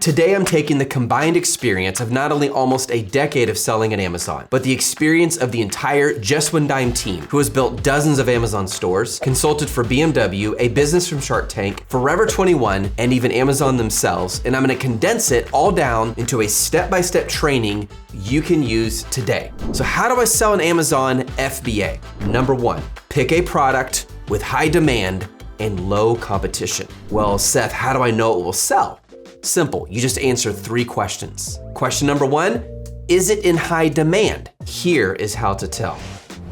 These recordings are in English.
Today, I'm taking the combined experience of not only almost a decade of selling at Amazon, but the experience of the entire Just One Dime team, who has built dozens of Amazon stores, consulted for BMW, a business from Shark Tank, Forever 21, and even Amazon themselves, and I'm gonna condense it all down into a step-by-step training you can use today. So how do I sell on Amazon FBA? Number one, pick a product with high demand and low competition. Well, Seth, how do I know it will sell? Simple, you just answer 3 questions. Question number 1, is it in high demand? Here is how to tell.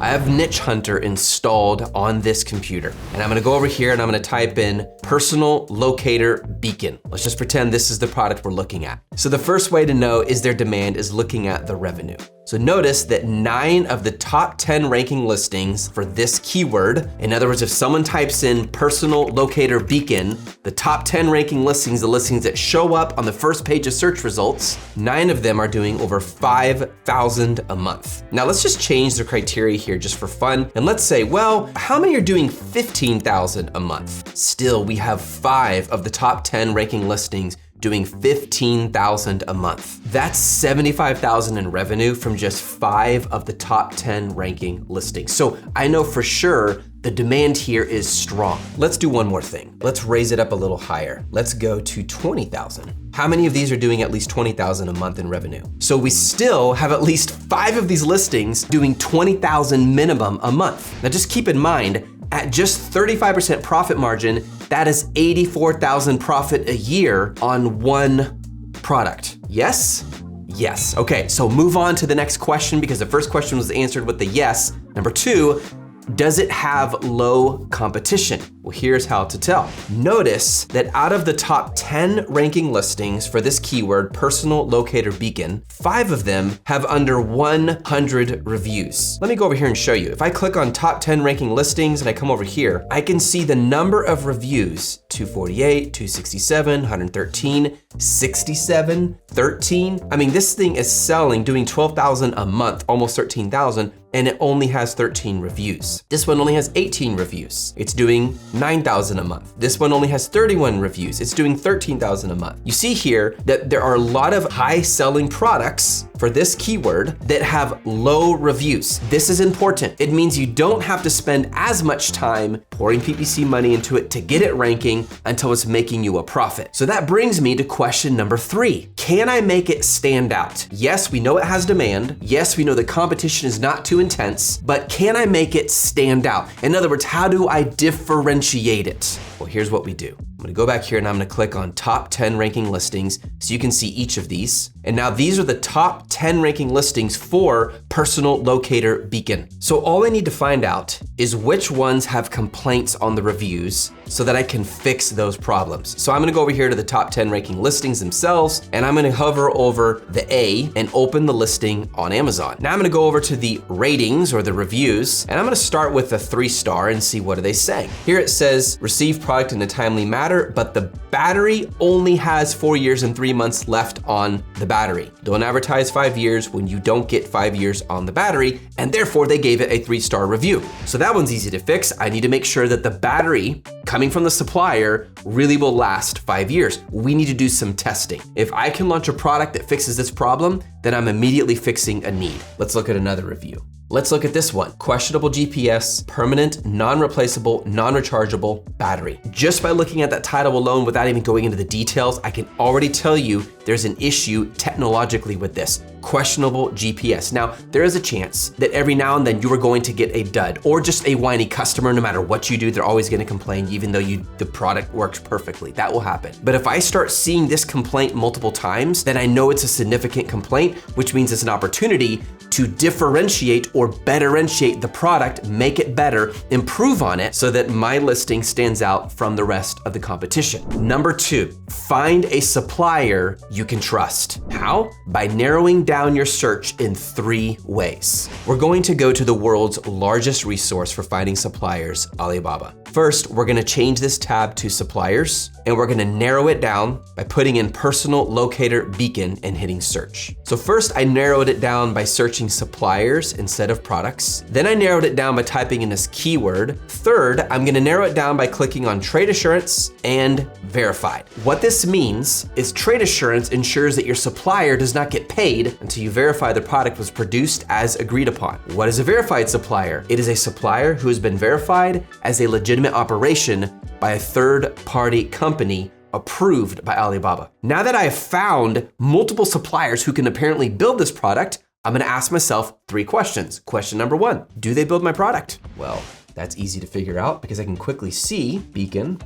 I have Niche Hunter installed on this computer, and I'm gonna go over here and I'm gonna type in personal locator beacon. Let's just pretend this is the product we're looking at. So the first way to know is there demand is looking at the revenue. So notice that 9 of the top 10 ranking listings for this keyword, in other words, if someone types in personal locator beacon, the top 10 ranking listings, the listings that show up on the first page of search results, 9 of them are doing over 5,000 a month. Now let's just change the criteria here just for fun. And let's say, well, how many are doing 15,000 a month? Still, we have 5 of the top 10 ranking listings doing 15,000 a month. That's 75,000 in revenue from just 5 of the top 10 ranking listings. So I know for sure the demand here is strong. Let's do one more thing. Let's raise it up a little higher. Let's go to 20,000. How many of these are doing at least 20,000 a month in revenue? So we still have at least 5 of these listings doing 20,000 minimum a month. Now just keep in mind, at just 35% profit margin, that is 84,000 profit a year on one product. Yes? Yes. Okay, so move on to the next question because the first question was answered with the yes. Number 2, does it have low competition? Well, here's how to tell. Notice that out of the top 10 ranking listings for this keyword, personal locator beacon, 5 of them have under 100 reviews. Let me go over here and show you. If I click on top 10 ranking listings and I come over here, I can see the number of reviews, 248, 267, 113, 67, 13. I mean, this thing is selling, doing 12,000 a month, almost 13,000, and it only has 13 reviews. This one only has 18 reviews. It's doing 9,000 a month. This one only has 31 reviews. It's doing 13,000 a month. You see here that there are a lot of high selling products for this keyword that have low reviews. This is important. It means you don't have to spend as much time pouring PPC money into it to get it ranking until it's making you a profit. So that brings me to question number 3. Can I make it stand out? Yes, we know it has demand. Yes, we know the competition is not too intense, but can I make it stand out? In other words, how do I differentiate it? Well, here's what we do. I'm gonna go back here and I'm gonna click on top 10 ranking listings so you can see each of these. And now these are the top 10 ranking listings for personal locator beacon. So all I need to find out is which ones have complaints on the reviews so that I can fix those problems. So I'm gonna go over here to the top 10 ranking listings themselves and I'm gonna hover over the A and open the listing on Amazon. Now I'm gonna go over to the ratings or the reviews and I'm gonna start with a 3-star and see what are they saying. Here it says, receive product in a timely manner, but the battery only has 4 years and 3 months left on the battery. Don't advertise 5 years when you don't get 5 years on the battery, and therefore they gave it a 3-star review. So that one's easy to fix. I need to make sure that the battery coming from the supplier really will last 5 years. We need to do some testing. If I can launch a product that fixes this problem, then I'm immediately fixing a need. Let's look at another review. Let's look at this one. Questionable GPS, permanent, non-replaceable, non-rechargeable battery. Just by looking at that title alone without even going into the details, I can already tell you there's an issue technologically with this. Questionable GPS. Now, there is a chance that every now and then you are going to get a dud or just a whiny customer. No matter what you do, they're always gonna complain even though the product works perfectly. That will happen. But if I start seeing this complaint multiple times, then I know it's a significant complaint, which means it's an opportunity to differentiate or betterentiate the product, make it better, improve on it so that my listing stands out from the rest of the competition. Number 2, find a supplier you can trust. How? By narrowing down your search in 3 ways. We're going to go to the world's largest resource for finding suppliers, Alibaba. First, we're gonna change this tab to suppliers, and we're gonna narrow it down by putting in personal locator beacon and hitting search. So first, I narrowed it down by searching suppliers instead of products. Then I narrowed it down by typing in this keyword. Third, I'm gonna narrow it down by clicking on trade assurance and verified. What this means is trade assurance ensures that your supplier does not get paid until you verify the product was produced as agreed upon. What is a verified supplier? It is a supplier who has been verified as a legitimate operation by a third-party company approved by Alibaba. Now that I have found multiple suppliers who can apparently build this product, I'm gonna ask myself 3 questions. Question number 1, do they build my product? Well, that's easy to figure out because I can quickly see beacon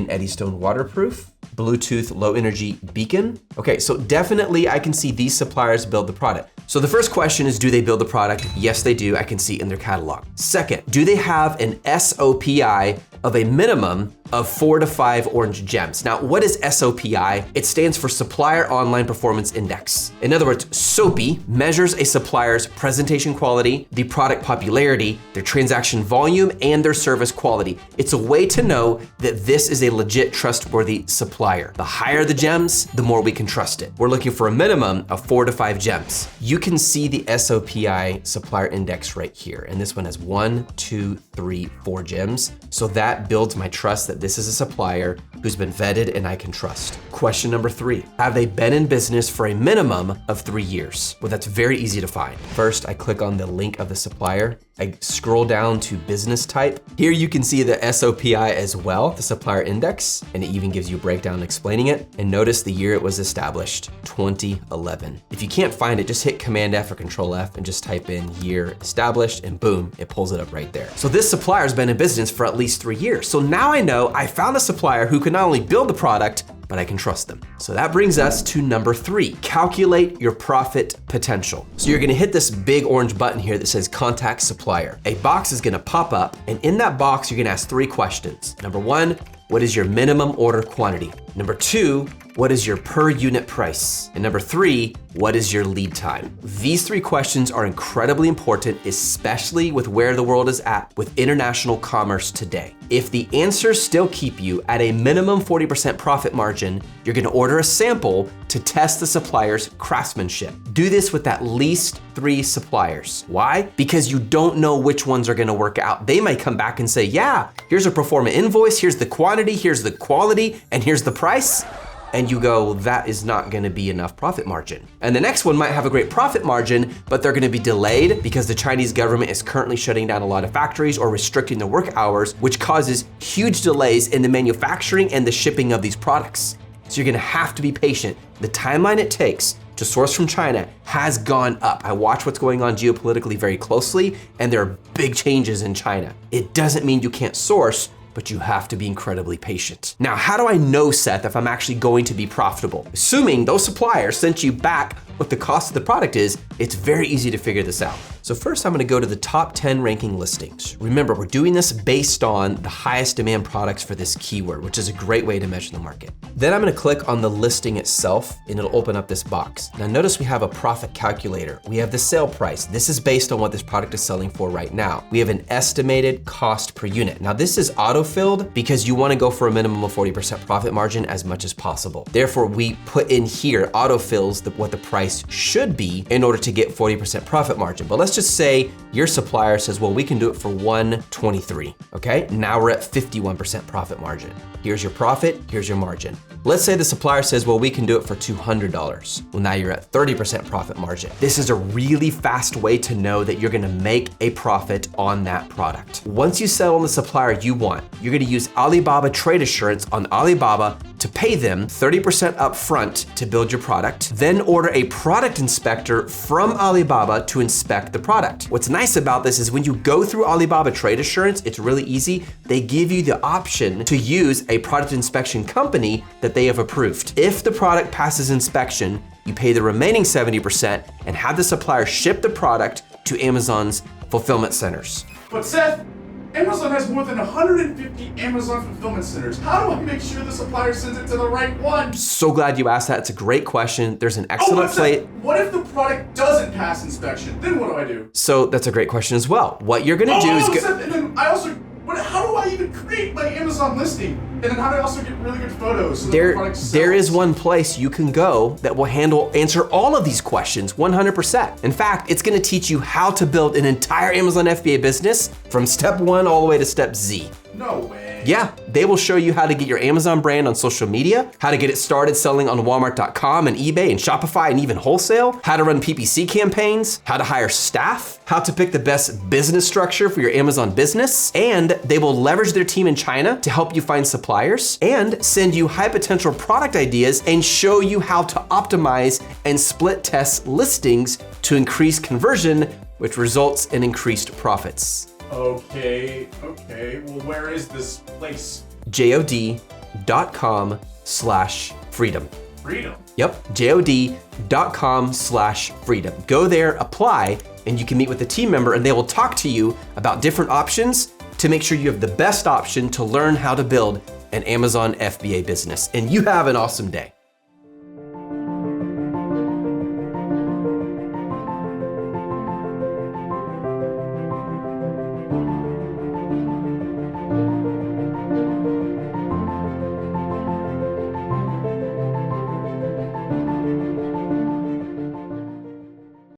Eddystone waterproof, Bluetooth low energy beacon. Okay, so definitely I can see these suppliers build the product. So the first question is, do they build the product? Yes, they do. I can see in their catalog. Second, do they have an SOPI of a minimum of 4 to 5 orange gems? Now, what is SOPI? It stands for Supplier Online Performance Index. In other words, SOPI measures a supplier's presentation quality, the product popularity, their transaction volume, and their service quality. It's a way to know that this is a legit, trustworthy supplier. The higher the gems, the more we can trust it. We're looking for a minimum of 4 to 5 gems. You can see the SOPI supplier index right here. And this one has 1, 2, 3, 4 gems. So that builds my trust that this is a supplier who's been vetted and I can trust. Question number 3, have they been in business for a minimum of 3 years? Well, that's very easy to find. First, I click on the link of the supplier. I scroll down to business type. Here you can see the SOPI as well, the supplier index, and it even gives you a breakdown explaining it. And notice the year it was established, 2011. If you can't find it, just hit Command F or Control F and just type in year established and boom, it pulls it up right there. So this supplier's been in business for at least 3 years. So now I know I found a supplier who can not only build the product, but I can trust them. So that brings us to number 3, calculate your profit potential. So you're gonna hit this big orange button here that says contact supplier. A box is gonna pop up, and in that box, you're gonna ask 3 questions. Number 1, what is your minimum order quantity? Number 2, what is your per unit price? And number 3, what is your lead time? These 3 questions are incredibly important, especially with where the world is at with international commerce today. If the answers still keep you at a minimum 40% profit margin, you're gonna order a sample to test the supplier's craftsmanship. Do this with at least 3 suppliers. Why? Because you don't know which ones are gonna work out. They might come back and say, yeah, here's a pro forma invoice, here's the quantity, here's the quality, and here's the price. And you go, that is not gonna be enough profit margin. And the next one might have a great profit margin, but they're gonna be delayed because the Chinese government is currently shutting down a lot of factories or restricting their work hours, which causes huge delays in the manufacturing and the shipping of these products. So you're gonna have to be patient. The timeline it takes to source from China has gone up. I watch what's going on geopolitically very closely, and there are big changes in China. It doesn't mean you can't source, but you have to be incredibly patient. Now, how do I know, Seth, if I'm actually going to be profitable? Assuming those suppliers sent you back what the cost of the product is, it's very easy to figure this out. So first I'm gonna go to the top 10 ranking listings. Remember, we're doing this based on the highest demand products for this keyword, which is a great way to measure the market. Then I'm gonna click on the listing itself and it'll open up this box. Now notice we have a profit calculator. We have the sale price. This is based on what this product is selling for right now. We have an estimated cost per unit. Now this is auto-filled because you wanna go for a minimum of 40% profit margin as much as possible. Therefore, we put in here auto-fills what the price should be in order to get 40% profit margin. But let's just say your supplier says, well, we can do it for 123, okay? Now we're at 51% profit margin. Here's your profit, here's your margin. Let's say the supplier says, well, we can do it for $200. Well, now you're at 30% profit margin. This is a really fast way to know that you're gonna make a profit on that product. Once you settle on the supplier you want, you're gonna use Alibaba Trade Assurance on Alibaba to pay them 30% upfront to build your product, then order a product inspector from Alibaba to inspect the product. What's nice about this is when you go through Alibaba Trade Assurance, it's really easy. They give you the option to use a product inspection company that they have approved. If the product passes inspection, you pay the remaining 70% and have the supplier ship the product to Amazon's fulfillment centers. But Seth, Amazon has more than 150 Amazon fulfillment centers. How do I make sure the supplier sends it to the right one? So glad you asked that. It's a great question. There's an excellent plate. What if the product doesn't pass inspection? Then what do? So that's a great question as well. What you're gonna do is Seth, and then I also, how do I even create create my Amazon listing? And then how do I also get really good photos so that the product sells? There is one place you can go that will answer all of these questions 100%. In fact, it's gonna teach you how to build an entire Amazon FBA business from step 1 all the way to step Z. No way. Yeah, they will show you how to get your Amazon brand on social media, how to get it started selling on Walmart.com and eBay and Shopify and even wholesale, how to run PPC campaigns, how to hire staff, how to pick the best business structure for your Amazon business, and they will leverage their team in China to help you find suppliers and send you high potential product ideas and show you how to optimize and split test listings to increase conversion, which results in increased profits. Okay. Well, where is this place? JOD.com/freedom. Freedom. Yep, JOD.com/freedom. Go there, apply, and you can meet with a team member and they will talk to you about different options to make sure you have the best option to learn how to build an Amazon FBA business. And you have an awesome day.